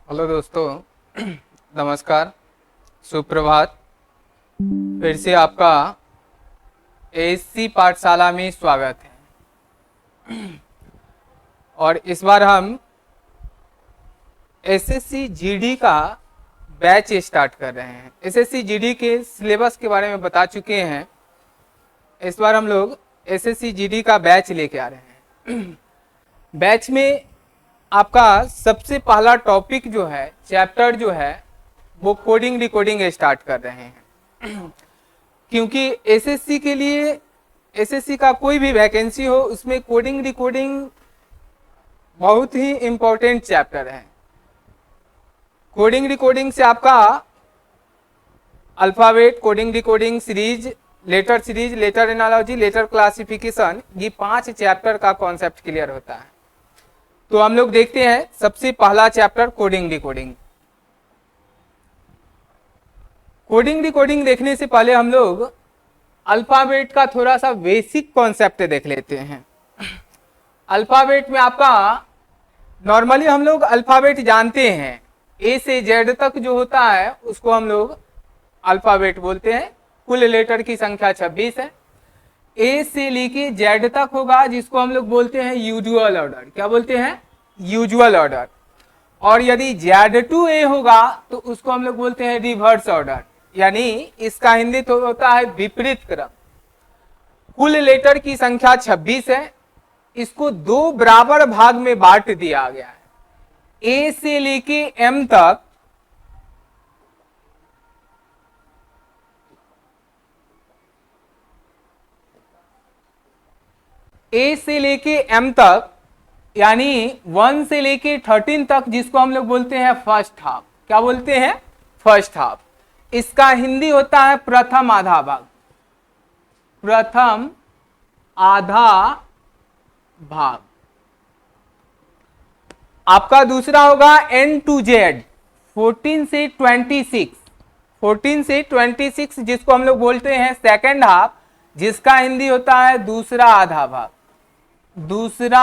Hello दोस्तों, नमस्कार, सुप्रभात। फिर से आपका एएससी पाठशाला में स्वागत है। और इस बार हम एसएससी जीडी का बैच स्टार्ट कर रहे हैं। एसएससी जीडी के सिलेबस के बारे में बता चुके हैं। इस बार हम लोग एसएससी जीडी का बैच लेके आ रहे हैं। बैच में आपका सबसे पहला टॉपिक जो है, चैप्टर जो है, वो कोडिंग डिकोडिंग स्टार्ट कर रहे हैं। क्योंकि एसएससी के लिए, एसएससी का कोई भी वैकेंसी हो, उसमें कोडिंग डिकोडिंग बहुत ही इंपॉर्टेंट चैप्टर है। कोडिंग डिकोडिंग से आपका alphabet, coding decoding series, letter analogy, letter classification, ये 5 चैप्टर का कॉन्सेप्ट क्लियर होता है। तो हम लोग देखते हैं सबसे पहला chapter coding decoding. Coding decoding देखने से पहले हम लोग अल्फाबेट का थोड़ा सा बेसिक कॉन्सेप्ट देख लेते हैं। अल्फाबेट में आपका नॉर्मली हम लोग अल्फाबेट जानते हैं, ए से जेड तक जो होता है उसको हम लोग अल्फाबेट बोलते हैं। कुल लेटर की संख्या 26 है। ए से लेके जेड तक होगा, जिसको हम लोग बोलते हैं यूजुअल ऑर्डर। क्या बोलते हैं? Usual order. और यदि जेड टू ए होगा तो उसको हम लोग बोलते हैं रिवर्स ऑर्डर, यानी इसका हिंदी तो होता है विपरीत क्रम। कुल लेटर की संख्या 26 है। इसको 2 बराबर भाग में बांट दिया गया है। ए से लेके एम तक ए से लेके एम तक, यानी 1 से लेके 13 तक, जिसको हम लोग बोलते हैं फर्स्ट हाफ। क्या बोलते हैं? First half. इसका हिंदी होता है प्रथम आधा भाग। प्रथम आधा भाग। आपका दूसरा होगा एन टू जेड, 14 से 26, 14 से 26, जिसको हम लोग बोलते हैं सेकेंड हाफ, जिसका हिंदी होता है दूसरा आधा भाग। दूसरा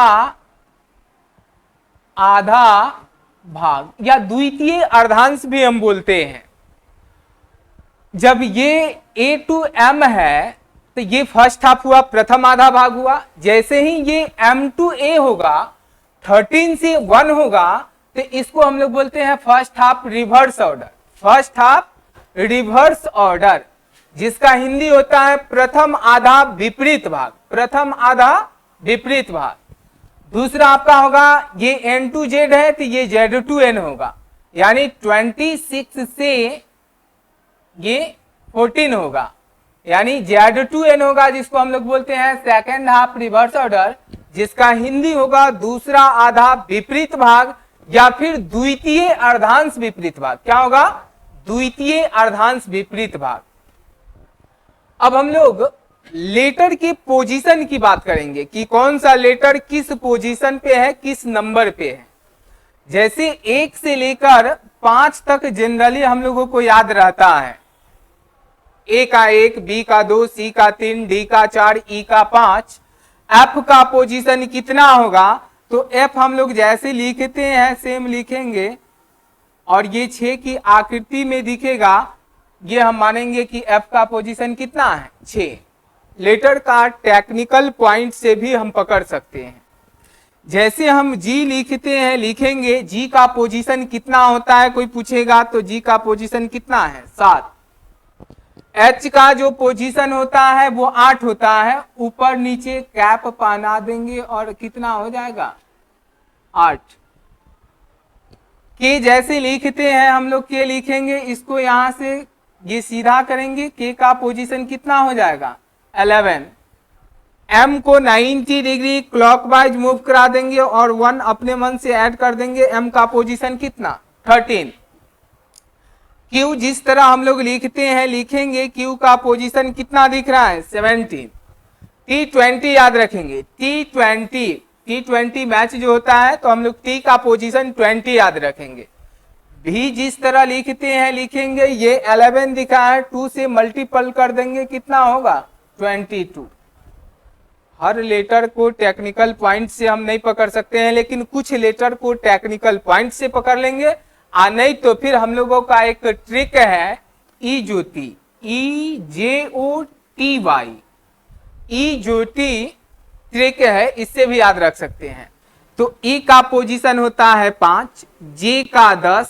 आधा भाग या द्वितीय अर्धांश भी हम बोलते हैं। जब ये ए टू एम है तो ये फर्स्ट हाफ हुआ, प्रथम आधा भाग हुआ। जैसे ही ये एम टू ए होगा, 13 से 1 होगा, तो इसको हम लोग बोलते हैं first half reverse order. First half reverse order, जिसका हिंदी होता है प्रथम आधा विपरीत भाग। प्रथम आधा विपरीत भाग। दूसरा आपका होगा, ये एन टू जेड है तो ये जेड टू एन होगा, यानी 26 से ये 14 होगा, यानी जेड टू एन होगा, जिसको हम लोग बोलते हैं सेकेंड हाफ रिवर्स ऑर्डर, जिसका हिंदी होगा दूसरा आधा विपरीत भाग या फिर द्वितीय अर्धांश विपरीत भाग। क्या होगा? द्वितीय अर्धांश विपरीत भाग। अब हम लोग लेटर के पोजीशन की बात करेंगे कि कौन सा लेटर किस पोजीशन पे है, किस नंबर पे है। जैसे 1 से लेकर 5 तक जनरली हम लोगों को याद रहता है। ए का 1, बी का 2, सी का 3, डी का 4, ई का 5। एफ का पोजीशन कितना होगा? तो एफ हम लोग जैसे लिखते हैं सेम लिखेंगे, और ये 6 की आकृति में दिखेगा। ये हम मानेंगे कि एफ का पोजीशन कितना है? 6। लेटर का टेक्निकल पॉइंट से भी हम पकड़ सकते हैं। जैसे हम जी लिखते हैं, लिखेंगे जी का पोजीशन कितना होता है, कोई पूछेगा तो जी का पोजीशन कितना है? 7। एच का जो पोजीशन होता है वो 8 होता है। ऊपर नीचे कैप पहना देंगे और कितना हो जाएगा? 8। के जैसे लिखते हैं हम लोग, के लिखेंगे, इसको यहां से ये सीधा करेंगे, के का पोजीशन कितना हो जाएगा? 11। एम को 90 डिग्री क्लॉकवाइज मूव करा देंगे और 1 अपने मन से ऐड कर देंगे। एम का पोजीशन कितना? 13। क्यू जिस तरह हम लोग लिखते हैं लिखेंगे, क्यू का पोजीशन कितना दिख रहा है? 17। T20 याद रखेंगे, T20 मैच जो होता है तो हम लोग T का पोजीशन 20 याद रखेंगे। भी जिस तरह लिखते हैं लिखेंगे, ये 11 दिखा है, 2 से मल्टीपल कर देंगे, कितना होगा? 22। हर लेटर को टेक्निकल पॉइंट से हम नहीं पकड़ सकते हैं, लेकिन कुछ लेटर को टेक्निकल पॉइंट से पकड़ लेंगे। नहीं तो फिर हम लोगों का एक ट्रिक है ई ज्योति, EJOTY, ई ज्योति ट्रिक है, इससे भी याद रख सकते हैं। तो ई का पोजीशन होता है 5, जे का 10,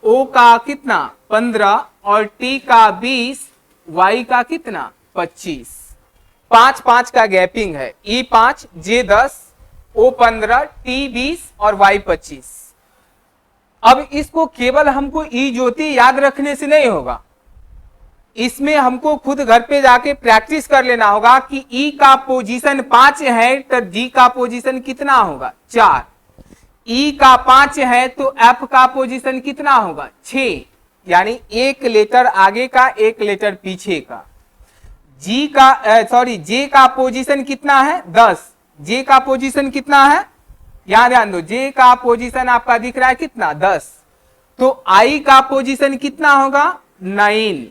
ओ का कितना 15 और टी का 20, वाई का कितना 25। 5-5 का गैपिंग है, ई 5, जे 10, ओ 15, टी 20 और वाई 25। अब इसको केवल हमको ई ज्योति याद रखने से नहीं होगा, इसमें हमको खुद घर पे जाके प्रैक्टिस कर लेना होगा कि ई का पोजीशन 5 है तो जी का पोजीशन कितना होगा 4। ई का 5 है तो एफ का पोजीशन कितना होगा 6, यानी एक लेटर आगे का एक लेटर पीछे का। जे का पोजीशन कितना है 10, जे का पोजीशन कितना है, यहां ध्यान दो, जे का पोजीशन आपका दिख रहा है कितना 10, तो आई का पोजीशन कितना होगा 9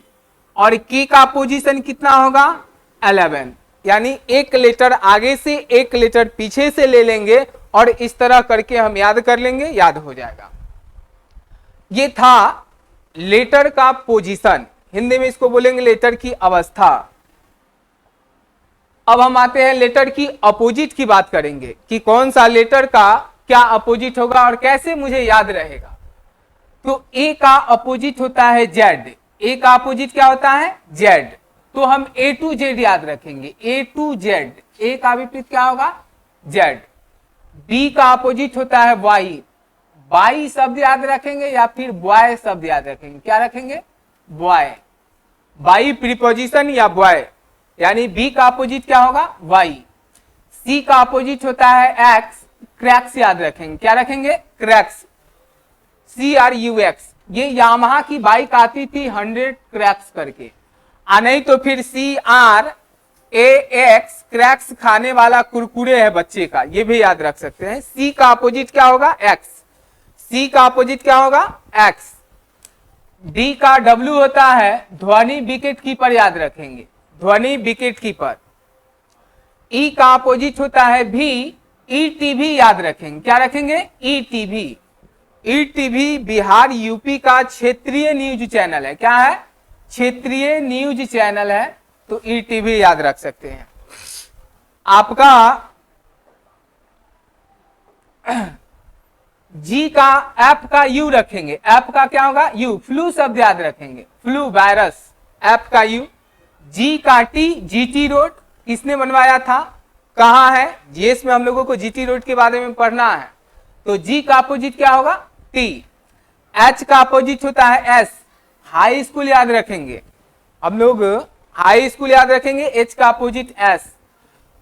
और के का पोजीशन कितना होगा 11, यानी एक लेटर आगे से एक लेटर पीछे से ले लेंगे और इस तरह करके हम याद कर लेंगे, याद हो जाएगा। ये था लेटर का पोजीशन, हिंदी में इसको बोलेंगे लेटर की अवस्था। अब हम आते हैं लेटर की अपोजिट की बात करेंगे कि कौन सा लेटर का क्या अपोजिट होगा और कैसे मुझे याद रहेगा। तो ए का अपोजिट होता है जेड, ए का अपोजिट क्या होता है जेड, तो हम ए टू जेड याद रखेंगे, ए टू जेड, ए का विपरीत क्या होगा जेड। बी का अपोजिट होता है वाई, वाई शब्द याद रखेंगे या फिर बॉय शब्द याद रखेंगे, क्या रखेंगे बॉय, बाई प्रीपोजिशन या बॉय, यानी बी का अपोजिट क्या होगा वाई। सी का अपोजिट होता है एक्स, क्रैक्स याद रखेंगे, क्या रखेंगे क्रैक्स, CRUX, ये यामाहा की बाइक आती थी 100 क्रैक्स करके, नहीं तो फिर CRAX, क्रैक्स खाने वाला कुरकुरे है बच्चे का, ये भी याद रख सकते हैं। सी का अपोजिट क्या होगा एक्स, सी का अपोजिट क्या होगा एक्स। डी का डब्ल्यू होता है ध्वनि विकेट कीपर, याद रखेंगे ध्वनि विकेट कीपर। ई का अपोजिट होता है भी, ETV याद रखेंगे, क्या रखेंगे ETV। ETV बिहार यूपी का क्षेत्रीय न्यूज चैनल है, क्या है क्षेत्रीय न्यूज चैनल है, तो ETV याद रख सकते हैं। आपका जी का एफ का यू रखेंगे, एफ का क्या होगा यू, फ्लू शब्द याद रखेंगे, फ्लू वायरस, एफ का यू। जी का टी, जीटी रोड किसने बनवाया था, कहां है, जीएस में हम लोगों को जीटी रोड के बारे में पढ़ना है, तो जी का अपोजिट क्या होगा टी। एच का अपोजिट होता है एस, हाई स्कूल याद रखेंगे, हम लोग हाई स्कूल याद रखेंगे, एच का अपोजिट एस।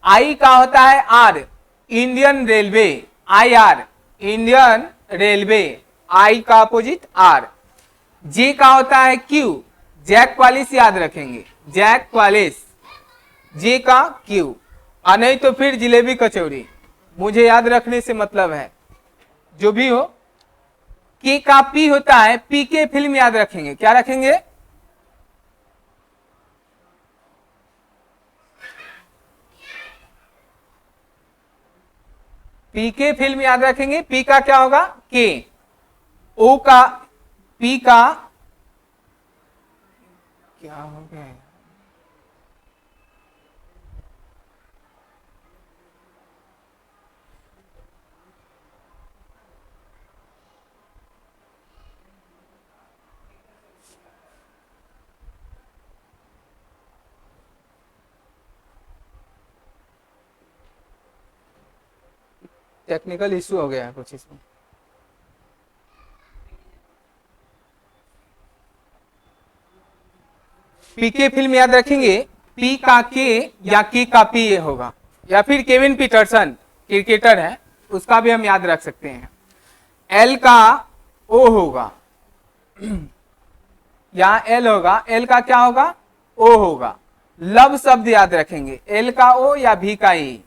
आई का होता है R, Indian railway, IR Indian railway, I का अपोजिट आर। जे का होता है क्यू, जैक पॉलिश याद रखेंगे, जैक पॉलिश, जे का क्यू। नहीं तो फिर जिलेबी कचौरी, मुझे याद रखने से मतलब है, जो भी हो। के का पी होता है पीके फिल्म, याद रखेंगे, क्या रखेंगे पीके फिल्म याद रखेंगे, पी का क्या होगा के। ओ का पी का क्या हो गया, टेक्निकल इश्यू हो गया है कुछ इसमें। पीके फिल्म याद रखेंगे, पी का के या के का पी ये होगा, या फिर केविन पीटरसन क्रिकेटर है उसका भी हम याद रख सकते हैं। एल का ओ होगा, यहां एल होगा, एल का क्या होगा ओ होगा। लव शब्द याद रखेंगे, एल का ओ या भी का ई।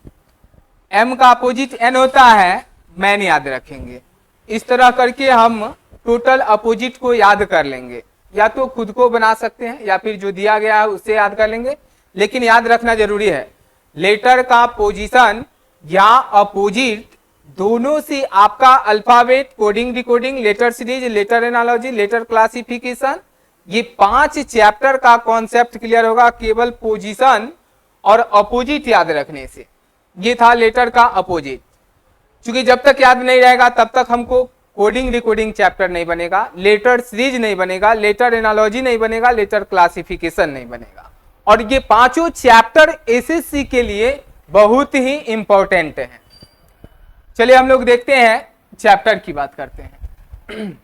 एम का अपोजिट एन होता है मैन, याद रखेंगे। इस तरह करके हम टोटल अपोजिट को याद कर लेंगे, या तो खुद को बना सकते हैं या फिर जो दिया गया है उससे याद कर लेंगे, लेकिन याद रखना जरूरी है लेटर का पोजीशन या अपोजिट दोनों से आपका alphabet, coding, decoding, letter series, letter analogy, letter classification, ये 5 चैप्टर का कॉन्सेप्ट क्लियर होगा केवल पोजीशन और अपोजिट याद रखने से। ये था लेटर का अपोजिट। क्योंकि जब तक याद नहीं रहेगा तब तक हमको कोडिंग डिकोडिंग चैप्टर नहीं बनेगा, लेटर सीरीज नहीं बनेगा, लेटर एनालॉजी नहीं बनेगा, लेटर क्लासिफिकेशन नहीं बनेगा। और ये 5 चैप्टर एसएससी के लिए बहुत ही इंपॉर्टेंट है। चलिए हम लोग देखते हैं, चैप्टर की बात करते हैं।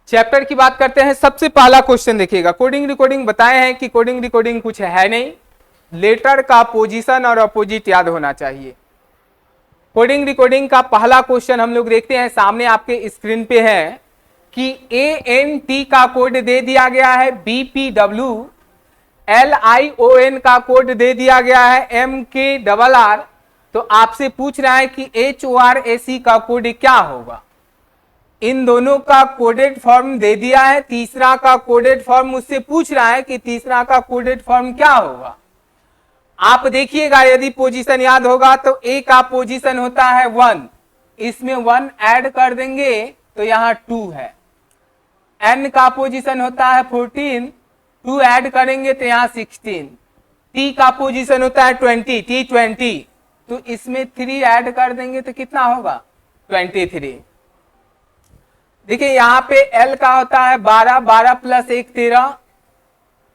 चैप्टर की बात करते हैं। सबसे पहला क्वेश्चन देखिएगा, कोडिंग रिकॉर्डिंग बताए हैं कि कोडिंग रिकॉर्डिंग कुछ है नहीं, लेटर का पोजीशन और अपोजिट याद होना चाहिए। कोडिंग रिकॉर्डिंग का पहला क्वेश्चन हम लोग देखते हैं, सामने आपके स्क्रीन पे है कि ANT का कोड दे दिया गया है, BPW, LION का कोड दे दिया गया है, MKRR। तो आपसे पूछ रहा है कि HORAC का कोड क्या होगा। इन दोनों का कोडेड फॉर्म दे दिया है, तीसरा का कोडेड फॉर्म मुझसे पूछ रहा है कि तीसरा का कोडेड फॉर्म क्या होगा। आप देखिएगा, यदि पोजीशन याद होगा तो ए का पोजीशन होता है 1, इसमें 1 ऐड कर देंगे तो यहां 2 है। एन का पोजीशन होता है 14, 2 ऐड करेंगे तो यहां 16। टी का पोजीशन होता है 20, T20, तो इसमें 3 ऐड कर देंगे तो कितना होगा 23। देखिए यहाँ पे एल का होता है 12, 12 प्लस 1 13,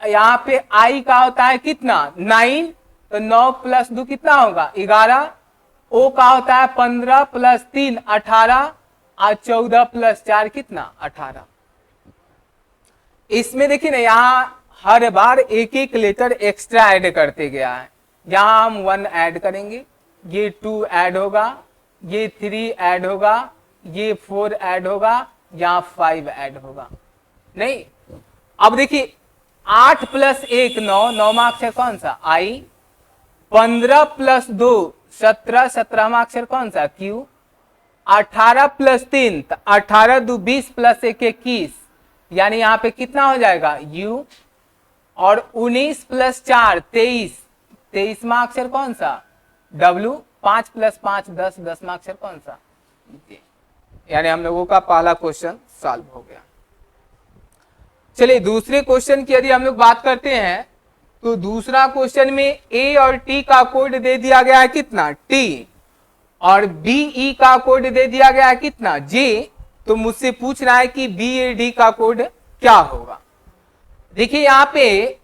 यहाँ पे आई का होता है कितना 9, तो 9 प्लस 2 कितना होगा 11। ओ का होता है 15 प्लस 3 18, और 14 प्लस 4 कितना 18। इसमें देखिए ना, यहाँ हर बार एक एक लेटर एक्स्ट्रा ऐड करते गया है। यहाँ हम 1 ऐड करेंगे, ये 2 ऐड होगा, ये 3 ऐड होगा, ये 4 ऐड होगा, यहाँ 5 ऐड होगा। नहीं, अब देखिए 8 प्लस 1 9, 9 में अक्षर कौन सा आई। 15 प्लस 2 17, 17 में अक्षर कौन सा क्यू। 18 प्लस 3 18, 2 20 प्लस 1 21, यानी यहाँ पे कितना हो जाएगा यू। और 19 प्लस 4 23, 23 में अक्षर कौन सा डब्ल्यू। 5 प्लस 5 10, 10 में अक्षर कौन सा, यानी हम लोगों का पहला क्वेश्चन सॉल्व हो गया। चलिए दूसरे क्वेश्चन की यदि हम लोग बात करते हैं, तो दूसरा क्वेश्चन में ए और टी का कोड दे दिया गया है कितना टी, और बीई का कोड दे दिया गया है कितना जे। तो मुझसे पूछ रहा है कि BAD का कोड क्या होगा। देखिए यहाँ पे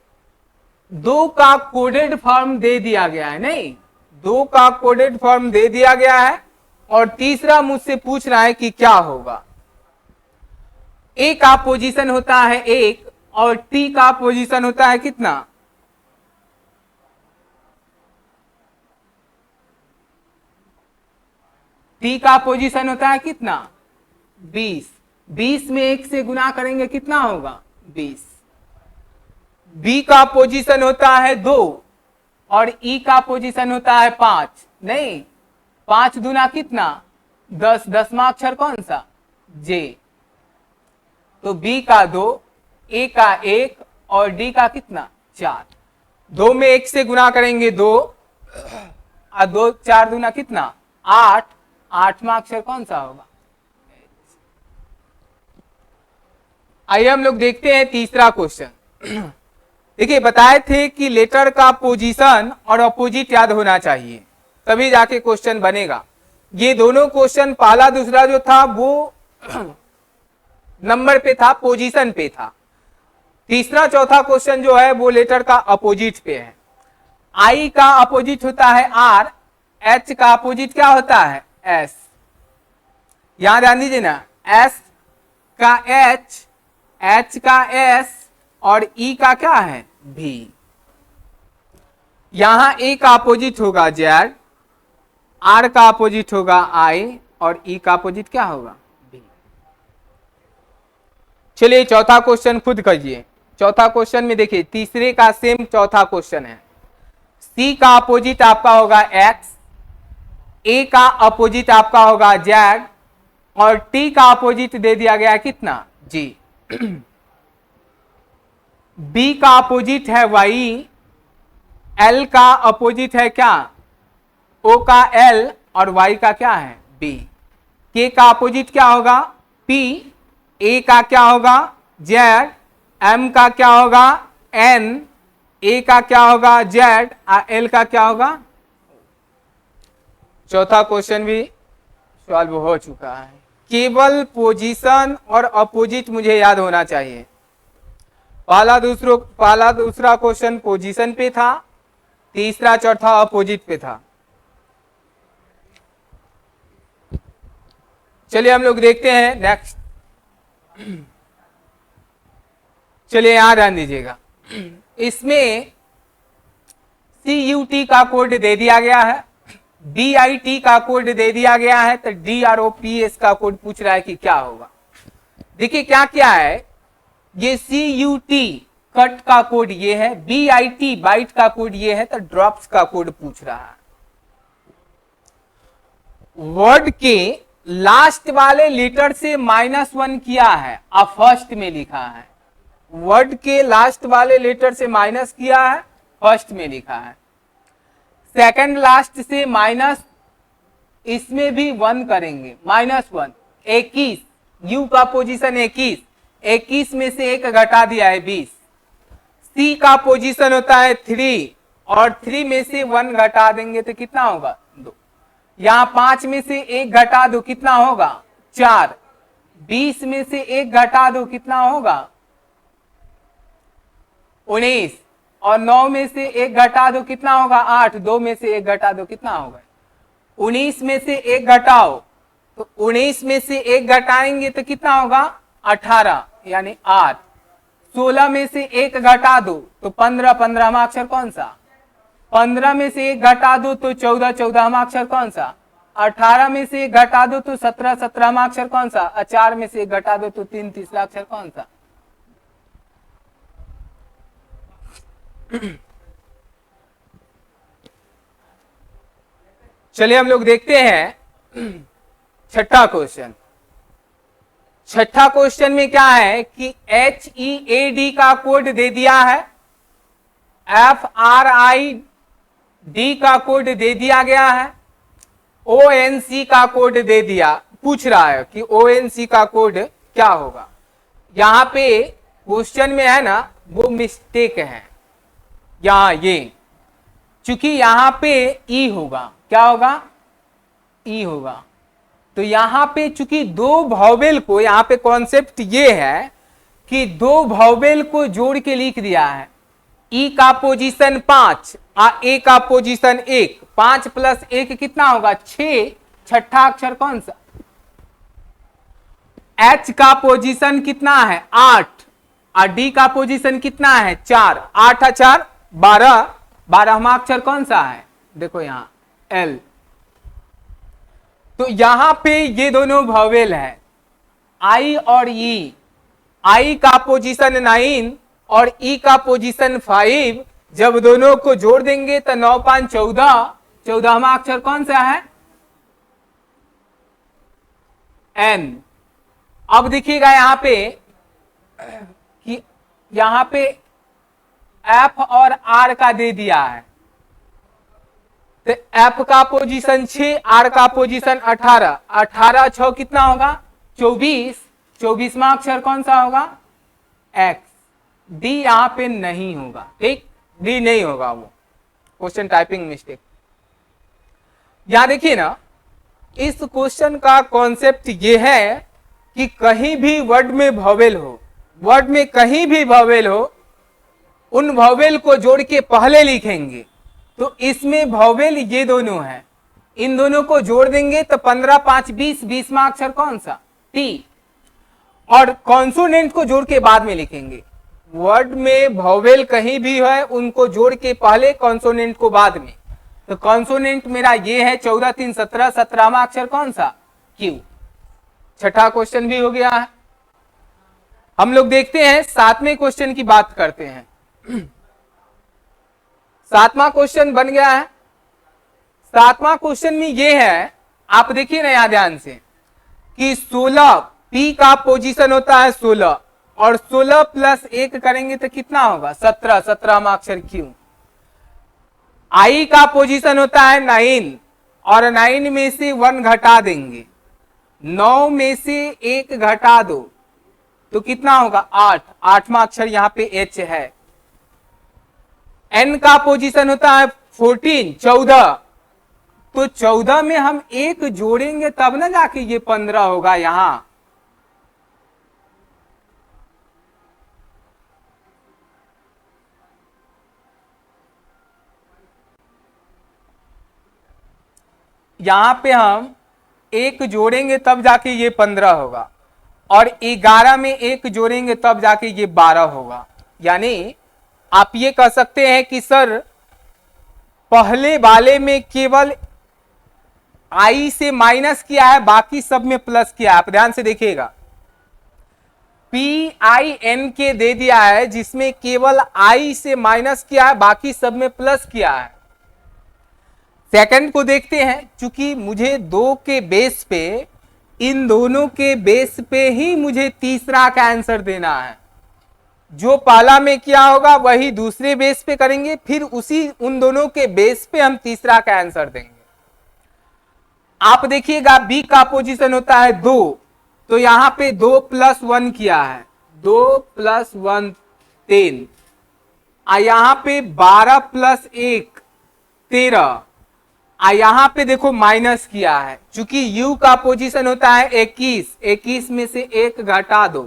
2 का कोडेड फॉर्म दे दिया गया है, नहीं 2 का कोडेड फॉर्म दे दिया गया है, और तीसरा मुझसे पूछ रहा है कि क्या होगा। ए का पोजीशन होता है 1 और टी का पोजीशन होता है कितना, टी का पोजीशन होता है कितना 20। 20 में 1 से गुना करेंगे कितना होगा 20। बी का पोजीशन होता है 2 और ई का पोजीशन होता है 5, नहीं 5 दूना कितना 10, 10 में अक्षर कौन सा जे। तो बी का 2, ए का 1 और डी का कितना 4। 2 में 1 से गुना करेंगे 2, और 2 4 दूना कितना 8, 8 में अक्षर कौन सा होगा। आइए हम लोग देखते हैं तीसरा क्वेश्चन। देखिए बताए थे कि लेटर का पोजीशन और अपोजिट याद होना चाहिए, तभी जाके क्वेश्चन बनेगा। ये दोनों क्वेश्चन पहला दूसरा जो था वो नंबर पे था, पोजीशन पे था। तीसरा चौथा क्वेश्चन जो है वो लेटर का अपोजिट पे है। आई का अपोजिट होता है आर, एच का अपोजिट क्या होता है एस। यहां ध्यान दीजिए ना, एस का एच, एच का एस और ई का क्या है भी। यहां ए का अपोजिट होगा जेड, आर का अपोजिट होगा आई, और ई का अपोजिट क्या होगा बी। चलिए चौथा क्वेश्चन खुद करिए। चौथा क्वेश्चन में देखिए तीसरे का सेम चौथा क्वेश्चन है। सी का अपोजिट आपका होगा एक्स, ए का अपोजिट आपका होगा जेड, और टी का अपोजिट दे दिया गया है कितना जी। बी का अपोजिट है वाई, एल का अपोजिट है क्या O का L और Y का क्या है B। K का अपोजिट क्या होगा P, A का क्या होगा Z, M का क्या होगा N, A का क्या होगा Z, L का क्या होगा। चौथा क्वेश्चन भी सॉल्व हो चुका है। केवल पोजीशन और अपोजिट मुझे याद होना चाहिए। पहला दूसरा क्वेश्चन पोजीशन पे था, तीसरा चौथा अपोजिट पे था। चलिए हम लोग देखते हैं नेक्स्ट। चलिए यहां ध्यान दीजिएगा, इसमें CUT का कोड दे दिया गया है, DIT का कोड दे दिया गया है, तो DROPS का कोड पूछ रहा है कि क्या होगा। देखिए क्या क्या है, ये CUT कट का कोड ये है, BIT बाइट का कोड ये है, तो ड्रॉप्स का कोड पूछ रहा है। वर्ड के लास्ट वाले लेटर से -1 किया है, अब फर्स्ट में लिखा है। वर्ड के लास्ट वाले लेटर से माइनस किया है, फर्स्ट में लिखा है। सेकंड लास्ट से माइनस, इसमें भी 1 करेंगे, -1। 21, यू का पोजीशन 21, 21 में से 1 घटा दिया है 20। सी का पोजीशन होता है 3 और 3 में से 1 घटा देंगे तो कितना होगा 2। यहां 5 में से 1 घटा दो कितना होगा 4। 20 में से 1 घटा दो कितना होगा 19 और 9 में से 1 घटा दो कितना होगा 8। 2 में से 1 घटा दो कितना होगा 19 में से 1 घटाओ तो 19 में से 1 घटाएंगे तो कितना होगा 18 यानी 8। 16 में से 1 घटा दो तो 15। 15वां अक्षर कौन सा। 15 में से 1 घटा दो तो 14। 14वां अक्षर कौन सा। 18 में से 1 घटा दो तो 17। 17वां अक्षर कौन सा। 4 में से 1 घटा दो तो 3। तीसरा अक्षर कौन सा। चलिए हम लोग देखते हैं छठा क्वेश्चन। छठा क्वेश्चन में क्या है कि HEAD का कोड दे दिया है, FRID का कोड दे दिया गया है, ONC का कोड दे दिया। पूछ रहा है कि ONC का कोड क्या होगा। यहां पे क्वेश्चन में है ना वो मिस्टेक है, यहां ये चूंकि यहां पे ई होगा, क्या होगा ई होगा, तो यहां पे चूंकि 2 वॉवेल को, यहां पे कॉन्सेप्ट ये है कि 2 वॉवेल को जोड़ के लिख दिया है। ई का पोजीशन 5 और ए का पोजीशन 1। 5 + 1 कितना होगा 6। छठा अक्षर कौन सा। H का पोजीशन कितना है 8 और D का पोजीशन कितना है 4। 8 और 4 12। 12वां अक्षर कौन सा है देखो यहां L। तो यहां पे ये दोनों वॉवेल है I और E। I का पोजीशन 9 और E का पोजीशन 5। जब दोनों को जोड़ देंगे तो 9 5 14। 14वां अक्षर कौन सा है N। अब देखिएगा यहां पे कि यहां पे F और R का दे दिया है, तो F का पोजीशन 6, R का पोजीशन 18। 18 6 कितना होगा 24। 24वां अक्षर कौन सा होगा X। D यहां पे नहीं होगा, ठीक D नहीं होगा, वो क्वेश्चन टाइपिंग मिस्टेक। यहां देखिए ना, इस क्वेश्चन का कॉन्सेप्ट ये है कि कहीं भी वर्ड में वॉवेल हो, वर्ड में कहीं भी वॉवेल हो, उन वॉवेल को जोड़ के पहले लिखेंगे। तो इसमें वॉवेल ये दोनों हैं, इन दोनों को जोड़ देंगे तो 15 5 20। 20वां अक्षर कौन सा T। और कॉन्सोनेंट को जोड़ के बाद में लिखेंगे। वर्ड में वॉवेल कहीं भी है उनको जोड़ के पहले, कॉन्सोनेंट को बाद में। तो कॉन्सोनेंट मेरा ये है 14 3 17। 17वां अक्षर कौन सा Q। छठा क्वेश्चन भी हो गया है। हम लोग देखते हैं 7वें क्वेश्चन की बात करते हैं। 7वां क्वेश्चन बन गया है। 7वां क्वेश्चन में ये है, आप देखिए ना यहां ध्यान से कि 16 P का पोजीशन होता है 16 और 16 + 1 करेंगे तो कितना होगा 17। 17वां अक्षर Q। I का पोजीशन होता है 9 और 9 में से 1 घटा देंगे, 9 में से 1 घटा दो तो कितना होगा 8, 8वां अक्षर यहाँ पे H है। N का पोजीशन होता है 14, 14, तो 14 में हम 1 जोड़ेंगे तब ना जाके ये 15 होगा। यहां पे हम 1 जोड़ेंगे तब जाके ये 15 होगा, और 11 में 1 जोड़ेंगे तब जाके ये 12 होगा। यानी आप ये कह सकते हैं कि सर पहले वाले में केवल आई से माइनस किया है, बाकी सब में प्लस किया है। आप ध्यान से देखिएगा, PIN के दे दिया है जिसमें केवल आई से माइनस किया है, बाकी सब में प्लस किया है। सेकंड को देखते हैं, चूंकि मुझे 2 के बेस पे, इन दोनों के बेस पे ही मुझे तीसरा का आंसर देना है। जो पहला में किया होगा वही दूसरे बेस पे करेंगे, फिर उन दोनों के बेस पे हम तीसरा का आंसर देंगे। आप देखिएगा बी का पोजीशन होता है 2, तो यहां पे 2 + 1 किया है, 2 + 1 10, यहां पे 12 + 1 13, यहां पे देखो माइनस किया है। चूंकि u का पोजीशन होता है 21, 21 में से 1 घटा दो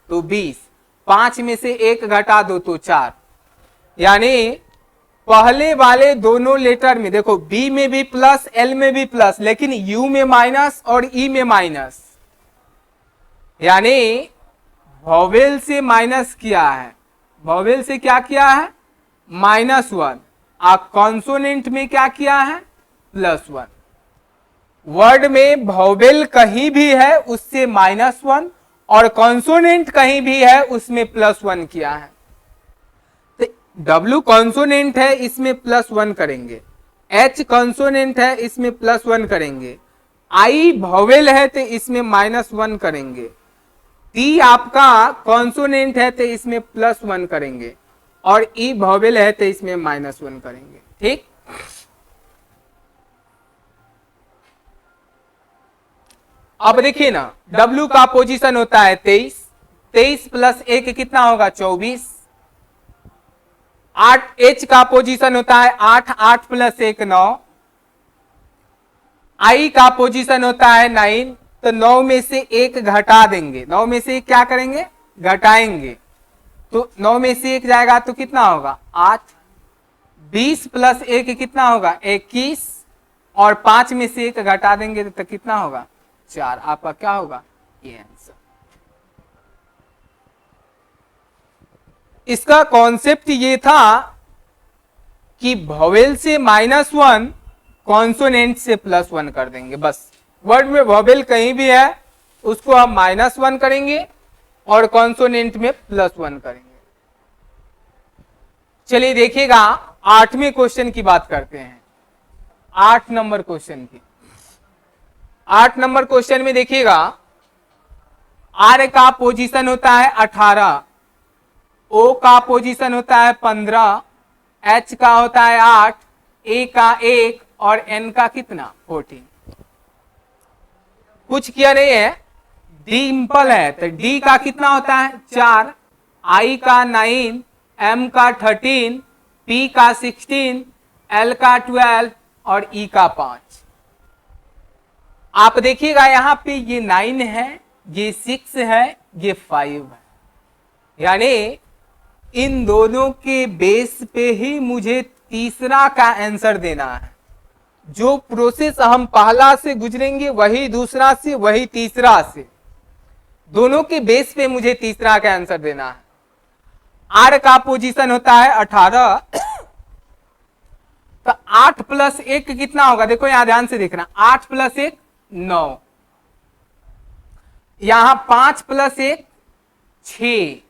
तो 20, 5 में से 1 घटा दो तो 4। यानी पहले वाले दोनों लेटर में देखो b में भी प्लस, l में भी प्लस, लेकिन u में माइनस और e में माइनस। यानी वॉवेल से माइनस किया है, वॉवेल से क्या किया है -1, कॉन्सोनेंट में क्या किया है +1। वर्ड में वॉवेल कहीं भी है उससे -1, और कॉन्सोनेंट कहीं भी है उसमें +1 किया है। तो W कॉन्सोनेंट है इसमें +1 करेंगे, H कॉन्सोनेंट है इसमें +1 करेंगे, I वॉवेल है तो इसमें -1 करेंगे, T आपका कॉन्सोनेंट है तो इसमें +1 करेंगे, और E वॉवेल है तो इसमें -1 करेंगे। ठीक, अब देखिए ना, W का पोजीशन होता है 23, 23 + 1 कितना होगा 24। 8 H का पोजीशन होता है 8, 8 + 1 9। I का पोजीशन होता है 9, तो 9 में से 1 घटा देंगे, 9 में से क्या करेंगे घटाएंगे, तो 9 में से 1 जाएगा तो कितना होगा 8। 20 + 1 कितना होगा 21, और 5 में से 1 घटा देंगे तो कितना होगा 4। आपका क्या होगा ये आंसर। इसका कॉन्सेप्ट ये था कि वॉवेल से -1, कॉन्सोनेंट से +1 कर देंगे बस। वर्ड में वॉवेल कहीं भी है उसको हम -1 करेंगे और कॉन्सोनेंट में +1 करेंगे। चलिए देखिएगा 8वें क्वेश्चन की बात करते हैं, 8 नंबर क्वेश्चन की। 8 नंबर क्वेश्चन में देखिएगा, R का पोजीशन होता है 18, O का पोजीशन होता है 15, H का होता है 8, A का 1 और N का कितना 14। कुछ किया नहीं है, डिम्पल है तो D का कितना होता है 4, I का 9, M का 13, P का 16, L का 12 और E का 5। आप देखिएगा यहां पे ये 9 है, ये 6 है, ये 5 है। यानी इन दोनों के बेस पे ही मुझे तीसरा का आंसर देना है। जो प्रोसेस हम पहला से गुजरेंगे वही दूसरा से, वही तीसरा से, दोनों के बेस पे मुझे तीसरा का आंसर देना है। R का पोजीशन होता है 18, तो 8 + 1 कितना होगा, देखो यहां ध्यान से देखना, 8 + 1 9, यहां 5 + 1 6,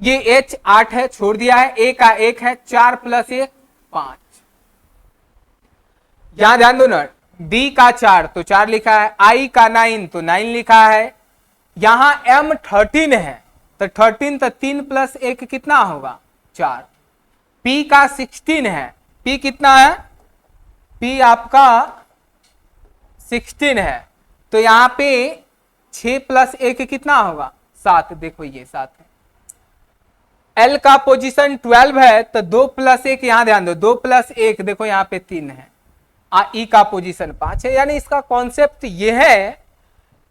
ये H 8 है छोड़ दिया है, A का 1 है, 4 + 1 5। यहां ध्यान दो ना, D का 4 तो 4 लिखा है, I का 9 तो 9 लिखा है, यहां M 13 है तो 13, तो 3 + 1 कितना होगा 4। P का 16 है, P कितना है P आपका 16 है, तो यहाँ पे 6 + 1 कितना होगा 7, देखो ये 7 है। L का पोजीशन 12 है, तो 2 + 1 यहाँ ध्यान दो, 2 + 1 देखो यहाँ पे 3 है। E का पोजीशन 5 है। यानी इसका कॉन्सेप्ट ये है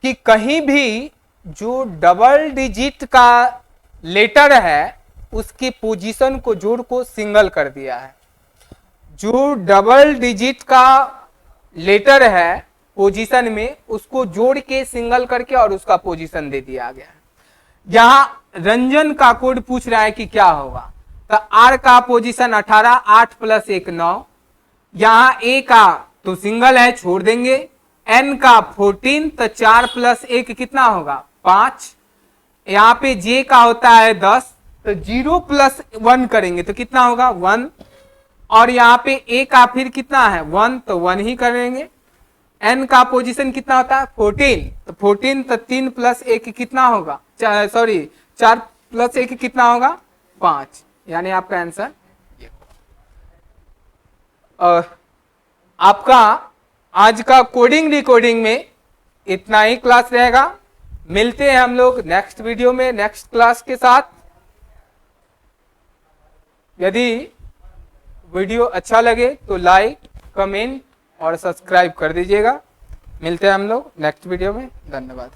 कि कहीं भी जो डबल डिजिट का लेटर है उसकी पोजीशन को जोड़ को सिंगल कर दिया है। जो डबल डिजिट का लेटर है पोजीशन में उसको जोड़ के सिंगल करके और उसका पोजीशन दे दिया गया है। यहां रंजन का कोड पूछ रहा है कि क्या होगा, तो R का पोजीशन 18, 8 + 1 9, यहां A का तो सिंगल है छोड़ देंगे, N का 14, तो 4 + 1 कितना होगा 5, यहाँ पे J का होता है 10, तो 0 + 1 करेंगे तो कितना होगा 1, और यहाँ पे A का फिर कितना है 1, तो 1 ही करेंगे। N का पोजीशन कितना होता है 14, तो 14 तो 3 + 1 कितना होगा 4 + 1 कितना होगा 5, यानी आपका आंसर ये। आपका आज का कोडिंग डिकोडिंग में इतना ही क्लास रहेगा। मिलते हैं हम लोग नेक्स्ट वीडियो में नेक्स्ट क्लास के साथ। यदि वीडियो अच्छा लगे तो लाइक, कमेंट और सब्सक्राइब कर दीजिएगा। मिलते हैं हम लोग नेक्स्ट वीडियो में। धन्यवाद।